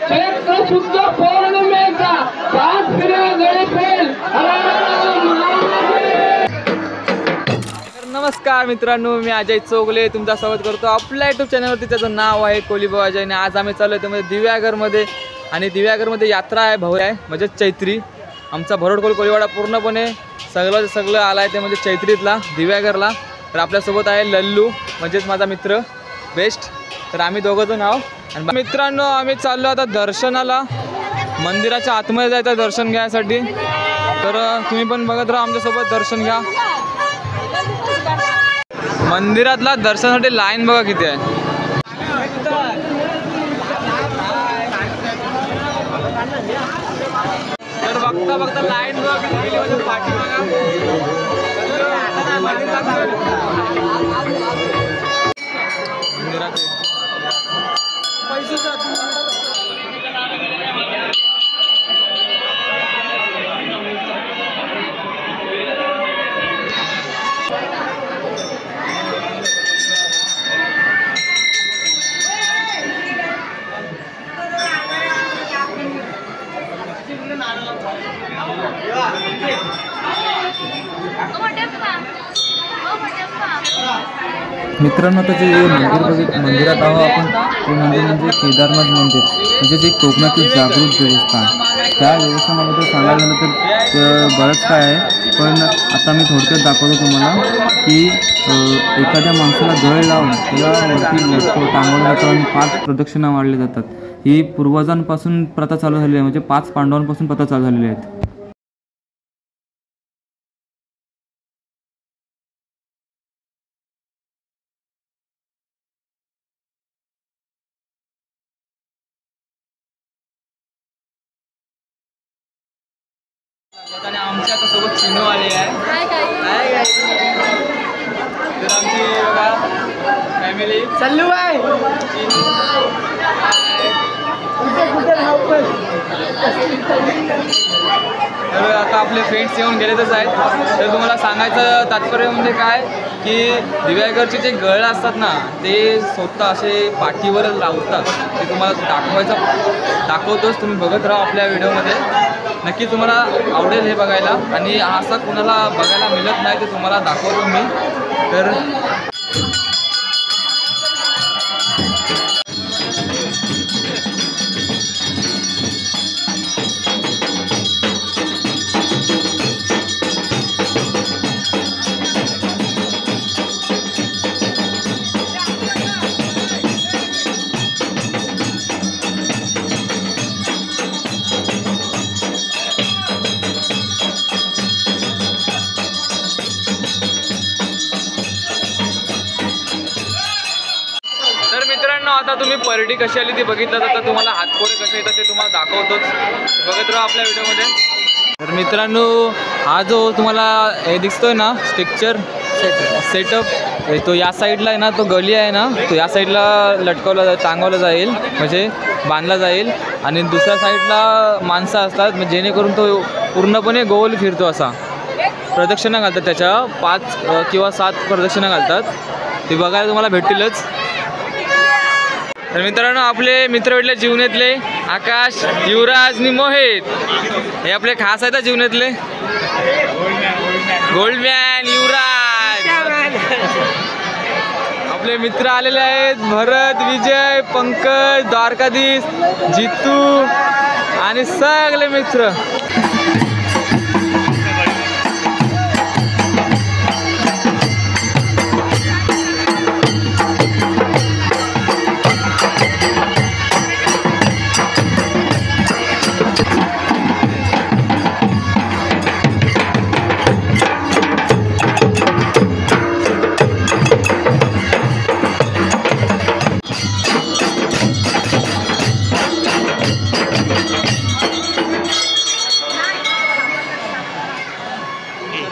चैत्र शुद्ध पौर्णिमेचा 5 फेऱ्या गणेश. नमस्कार मित्रांनो, मी अजय चौगले तुमचं स्वागत करतो आपल्या यूट्यूब चॅनलवरती. त्याचं नाव आहे कोलीबा अजय. आणि आज आम्ही चाललो आहे दिव्यागरमध्ये. आणि दिव्यागरमध्ये यात्रा आहे, भव्य आहे, म्हणजे चैत्री. आमचा भरोडकोल कोलीवाडा पूर्णपणे सगळं आला आहे ते म्हणजे चैत्रीतला दिव्यागरला. तर आपल्यासोबत आहे लल्लू, म्हणजेच माझा मित्र बेस्ट. तर आम्ही दोघंजण आहोत. आणि मित्रांनो, आम्ही चाललो आता दर्शनाला, मंदिराच्या आतमध्ये जायचं दर्शन घ्यायसाठी. तर तुम्ही पण बघत राहा, आमच्यासोबत दर्शन घ्या. मंदिरातला दर्शनासाठी लाईन बघा किती आहे. तर बघता बघता लाईन बघा किती गेली, म्हणजे पाठी बघा. मंदिरात मित्रांनो, आता जे मंदिरात आहोत आपण, ते मंदिर म्हणजे केदारनाथ मंदिर, म्हणजे जे कोकणातील जागृत देवस्थान. त्या देवस्थानाबद्दल सांगायला झालं तर बरंच काय आहे, पण आता मी थोडक्यात दाखवतो तुम्हाला की एखाद्या माणसाला गळ लावून त्याला वरती लटकवून टांगवलं जातं आणि 5 प्रदक्षिणा वाढल्या जातात. ही पूर्वजांपासून प्रथा चालू झालेली आहे, म्हणजे 5 पांडवांपासून प्रथा चालू झालेली आहेत. आणि आमच्या आता सोबत चिनू आले आहे. तर आमची बघा फॅमिली चालू आहे. चिनू तर आता आपले फ्रेंड्स येऊन गेलेतच आहेत. तर तुम्हाला सांगायचं तात्पर्य म्हणजे काय की दिव्यागरचे जे गळ असतात ना, ते स्वतः असे पाठीवर लावतात. ते तुम्हाला दाखवतोच, तुम्ही बघत राहा आपल्या व्हिडिओमध्ये. नक्की तुम्हाला आवडेल हे बघायला. आणि असं कुणाला बघायला मिळत नाही, ते तुम्हाला दाखवतो मी. तर मित्रांनो, आता तुम्ही परडी कशी आली ती बघितलं. आता तुम्हाला हातकोरे कसे येतात ते तुम्हाला दाखवतोच, बघत राहा आपल्या व्हिडिओमध्ये. तर मित्रांनो, हा जो तुम्हाला हे दिसतोय ना स्ट्रक्चर सेटअप, तो या साईडला आहे ना, तो गली आहे ना, तो या साईडला टांगवला जाईल, म्हणजे बांधला जाईल. आणि दुसऱ्या साईडला माणसं असतात, म्हणजे जेणेकरून तो पूर्णपणे गोल फिरतो. असा प्रदक्षिणा घालतात, त्याच्या 5 किंवा 7 प्रदक्षिणा घालतात. ते बघायला तुम्हाला भेटतीलच. तर मित्रांनो, आपले मित्र भेटले जीवनातले आकाश, युवराज आणि मोहित. हे आपले खास आहेत जीवनातले. गोल्डमॅन युवराज. आपले मित्र आलेले आहेत, भरत, विजय, पंकज, द्वारकाधीश, जितू आणि सगळे मित्र.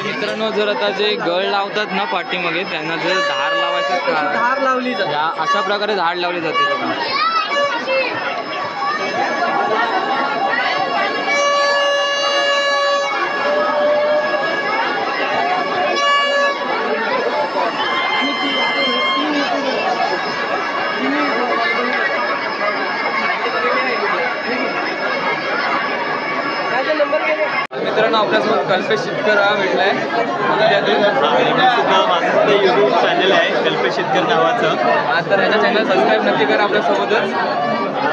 मित्रांनो, जर आता जे गळ लावतात ना पाठीमागे, त्यांना जर धार लावायचं, धार लावली जाते, अशा प्रकारे धार लावली जाते बघा. मित्रांनो आपल्यासोबत कल्पेश शेतकर हा भेटलाय. माझं यूट्यूब चॅनल आहे कल्पेश शेतकर नावाचं. तर याच्या चॅनल सबस्क्राईब नक्की करा आपल्यासोबतच.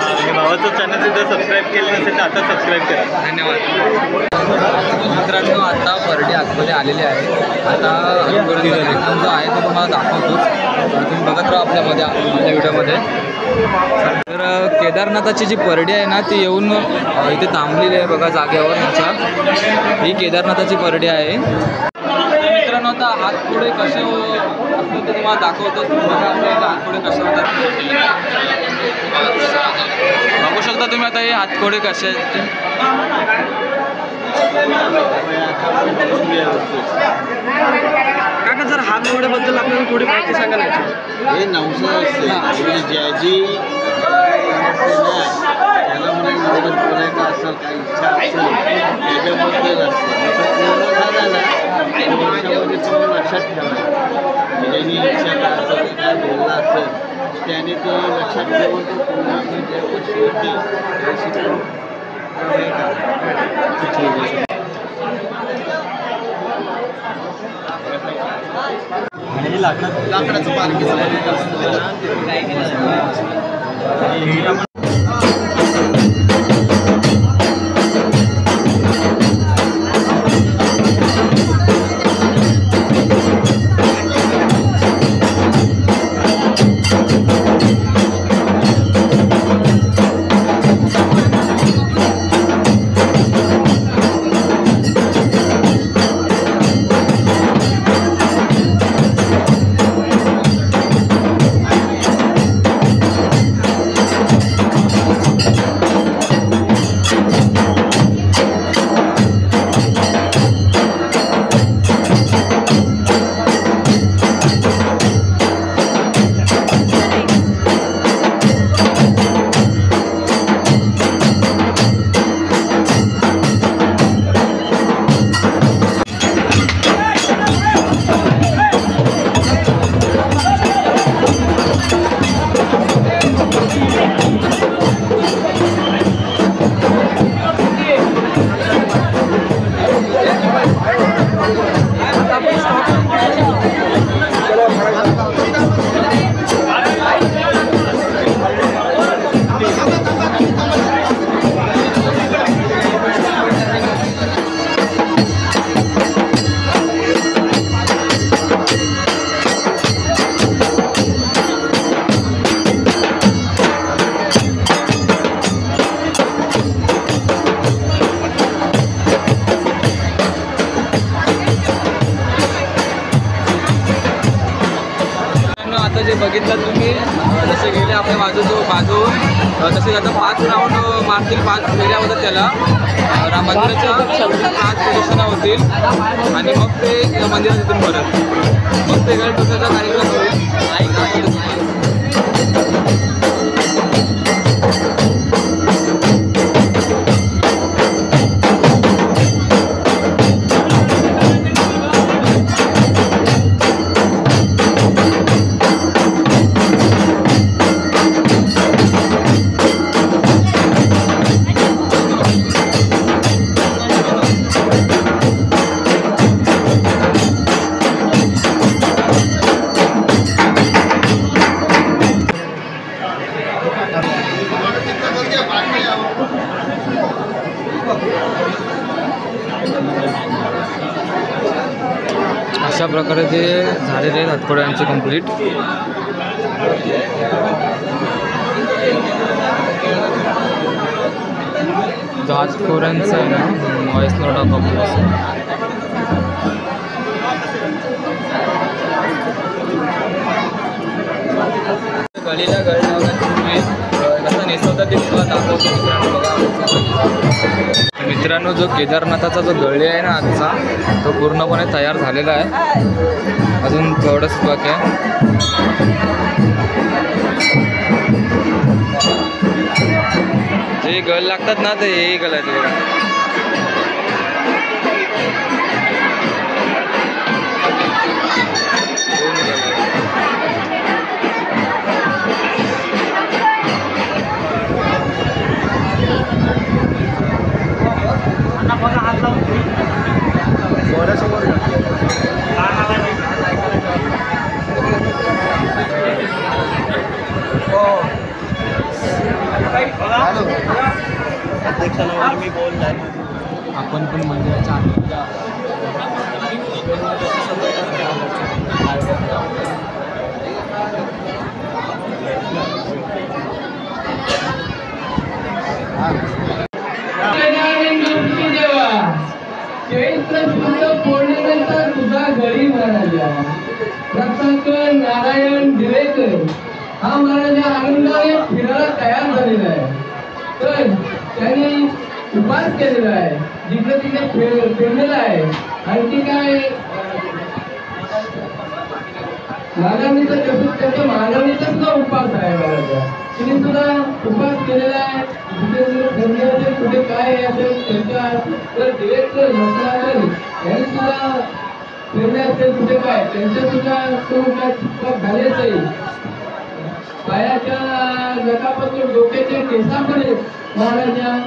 आणि भावाचं चॅनल सुद्धा सबस्क्राईब केलं नसेल तर आता सबस्क्राईब करा. धन्यवाद. मित्रांनो आता बर्डे आतमध्ये आलेले आहे. आता एकदम जो आहे तो तुम्हाला दाखवतोच. तुम्ही बघत राहा आपल्या व्हिडिओमध्ये. तर केदारनाथाची जी परडी आहे ना ती येऊन इथे थांबलेली आहे बघा जागेवर. ह्याचा ही केदारनाथाची परडी आहे. मित्रांनो आता हातपुडे कसे असतात ते तुम्हाला दाखवतो. बघा आपल्या हातपुडे कसे होतात बघू शकता तुम्ही. आता हे हातकोडे कसे आहेत ते. काका जर हातकोड्याबद्दल आपल्याला थोडी माहिती सांगा ना. हे नवसाळ असते ज्याची त्याला मला बोलायचं असेल काही इच्छा असेल त्याच्याबद्दल असते. पूर्ण झाला ना वर्षामध्ये तुम्ही लक्षात ठेवा ज्याची इच्छा काय असेल काय बोलला असेल त्याने ते लक्षात ठेवून तो पुन्हा ज्या गोष्टी होती त्या शिकून लाकडाचं पार्किंग जे बघितलं तुम्ही जसे गेले आपल्या बाजू तसे आता 5 राऊंड मारतील. 5 फेऱ्या होतात त्याला. मंदिराच्या 5 प्रदक्षिणा होतील आणि मग ते मंदिरात येतील परत. मग ते गणपतीचा कार्यक्रम होईल. अशा प्रकारे ते झालेले आहेत हातकोड्यांचे कंप्लीट. हातकोड्यांचं आहे ना व्हॉइस नोटा कॉम्प्लेक्स. गळीला गळ लावण्यापूर्वी कसं नेसवतात ते तुम्हाला दाखवतो. बघा मित्रांनो जो केदारनाथाचा जो गळी आहे ना आजचा तो पूर्णपणे तयार झालेला आहे. अजून थोडंच बाकी आहे. जे गळ लागतात ना ते हे गळ आहेत बघा. हात लावून अध्यक्षांवर मी बोललाय. आपण पण मंदिराच्या आत चैत्र शुद्ध पौर्णिमेचा तुझा घरी महाराजा रत्नाकर नारायण दिवेकर हा महाराजा आनंदाने फिरायला तयार झालेला आहे. तर त्यांनी उपास केलेला आहे, जिकडे तिकडे फिरलेला आहे. आणखी काय मागाणीचा त्याच्या मागाणीचा सुद्धा उपास आहे महाराजा. तिने सुद्धा उपास केलेला आहे. जिथे फिरले असेल कुठे काय असेल त्यांच्या तर दिवेकर रत्नाकर यांनी सुद्धा फिरले असेल कुठे काय त्यांच्या सुद्धा तो काय झालेच आहे. पायाच्या नखापासून डोक्याच्या केसापर्यंत महाराजा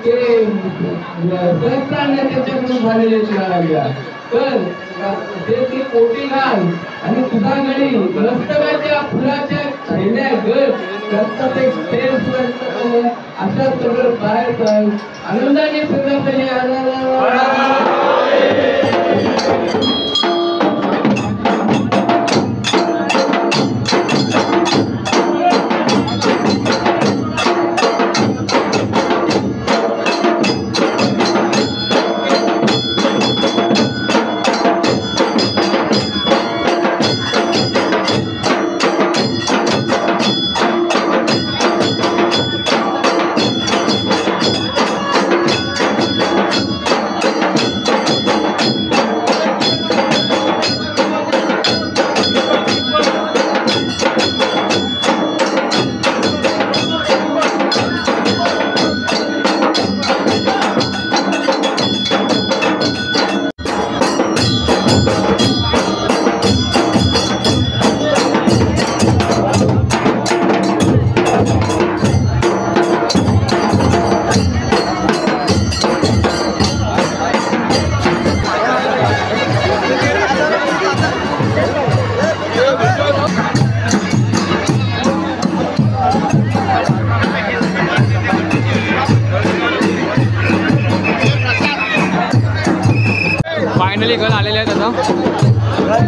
ते सहस्राने त्याच्याकडून झालेले महाराजा. तर ते कोटी घाल आणि तुझा गडी रस्तव्याच्या फुलाच्या थैल्या गट रस्त्यात एक तेल अशा सगळं बाहेर आनंदाने फिरत फायनली गल आलेले आहेत आता.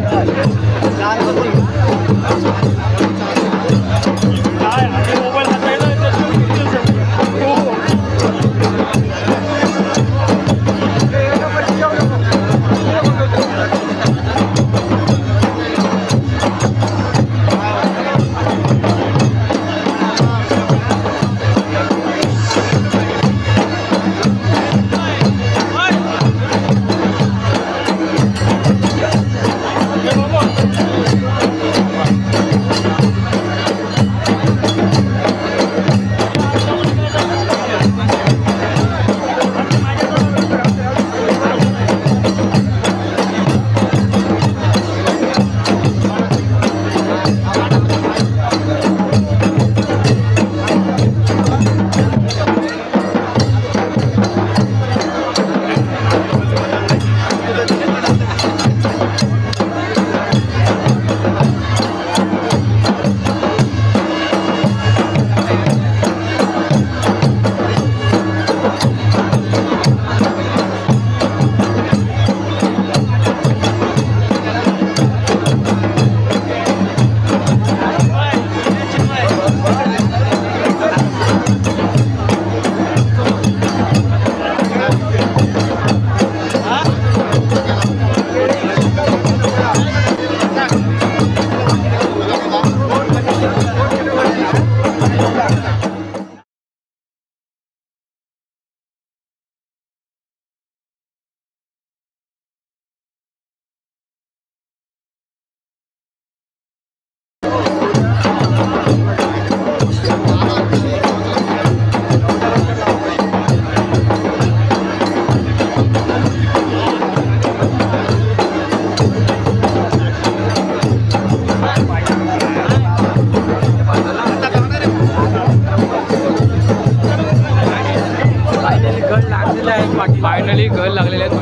फायनली गल लागलेले आहेत.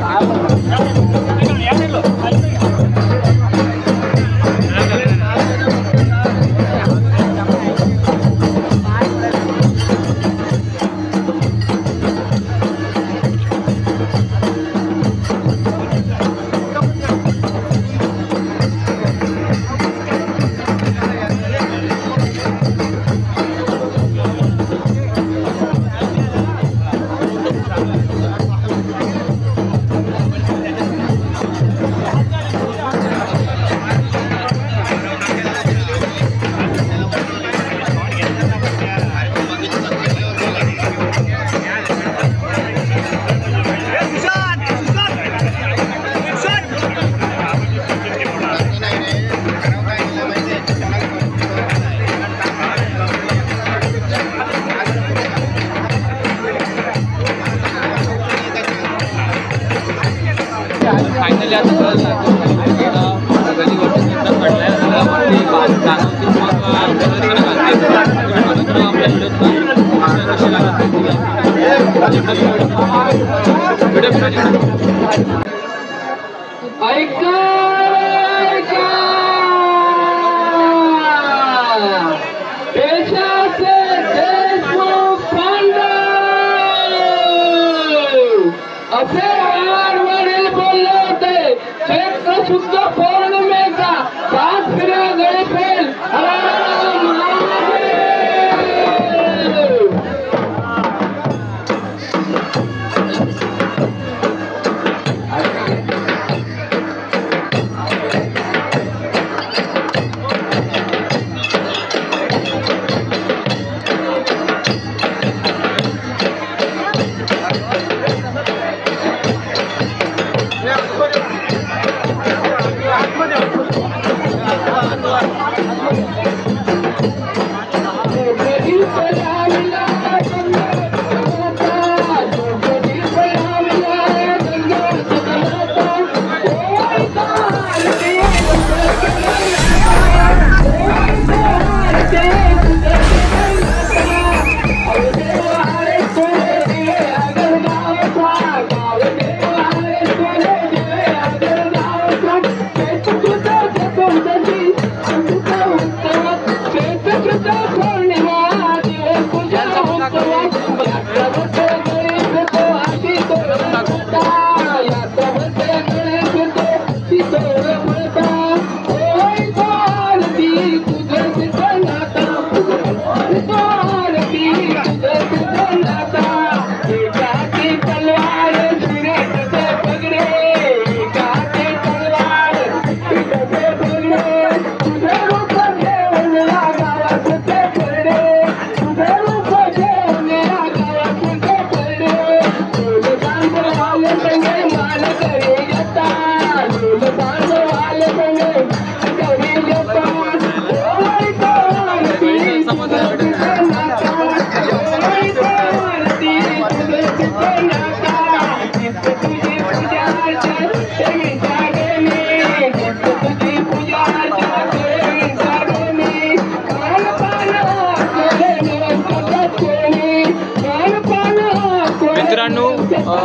फायनली आता गली वरती पडलाय वरती शुद्ध पौर्णिमेचा 5 फिरा गळे फेल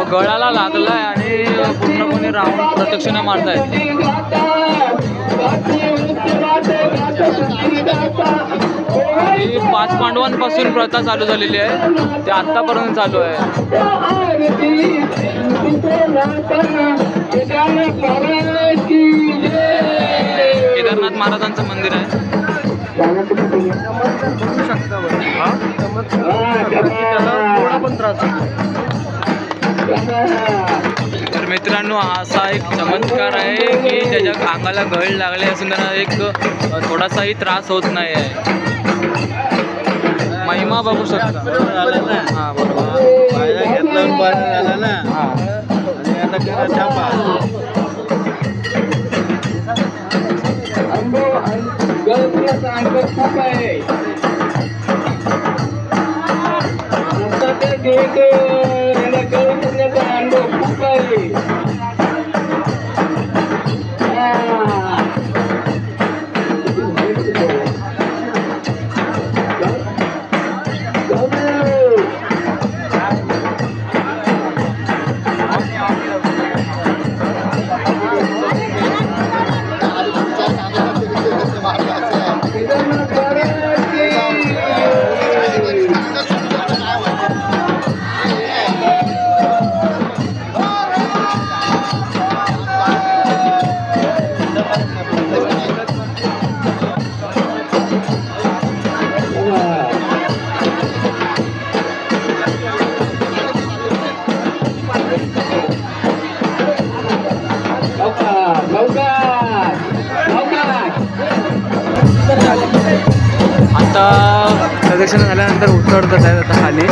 गळाला लागलाय आणि पूर्णपणे राऊंड प्रदक्षिणा मारताय. ही 5 पांडवांपासून प्रथा चालू झालेली आहे, ते आतापर्यंत चालू आहे. केदारनाथ महाराजांचं मंदिर आहे. तर मित्रांनो, असा एक चमत्कार आहे की त्याच्या अंगाला गळ लागले असून त्यांना एक थोडासाही त्रास होत नाही आहे. महिमा बघू शकता. हां बरोबर, घेतलं झाला ना. आणि आता करा छापा. आता प्रदक्षिणा झाल्यानंतर उतरतात आहेत आता खाली.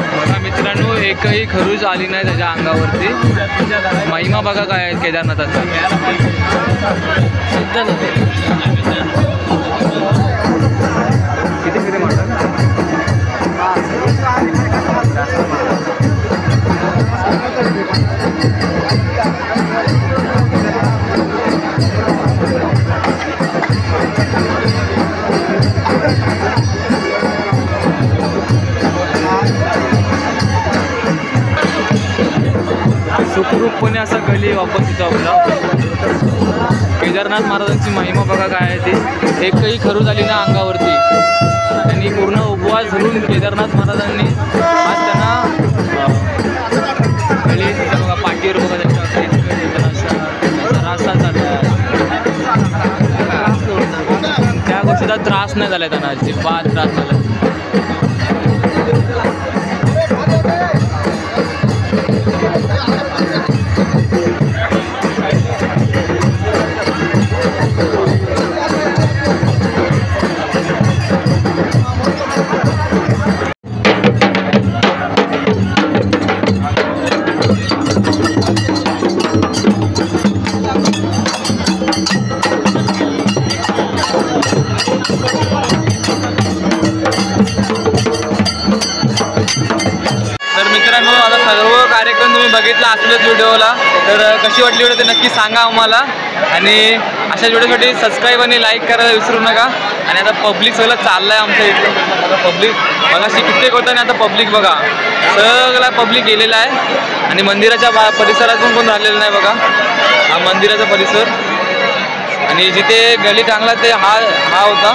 बघा मित्रांनो, एकही खरूज आली नाही त्याच्या अंगावरती. महिमा बघा काय आहे केदारनाथाचा. किती फिरे मारतात? केदारनाथ महाराजांची महिमा बघा काय आहे ती. एकही खरू झाली ना अंगावरती. त्यांनी पूर्ण उपवास धरून केदारनाथ महाराजांनी आज त्यांना बघा पाठीवर बघा त्यांच्या रास्ता चालला. त्या गोष्टीचा त्रास नाही झाला त्यांना, अजिबात त्रास झाला. तर मित्रांनो, आता सर्व कार्यक्रम तुम्ही बघितला असलेच व्हिडिओला, तर कशी वाटली व्हिडिओ ते नक्की सांगा आम्हाला. आणि अशाच व्हिडिओसाठी सबस्क्राईब आणि लाईक करायला विसरू नका. आणि आता पब्लिक सगळं चाललं आहे आमच्या इथे. पब्लिक बघा कित्येक होतं आणि आता पब्लिक बघा सगळा पब्लिक गेलेला आहे. आणि मंदिराच्या परिसरात पण कोण राहिलेलं नाही बघा. हा मंदिराचा परिसर आणि जिथे गली टांगला ते हा होता.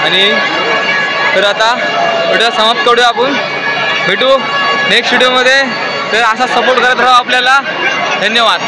आणि तर आता व्हिडिओ समाप्त करूया आपण. भेटू नेक्स्ट व्हिडिओमध्ये. तर असा सपोर्ट करत राहा आपल्याला. धन्यवाद.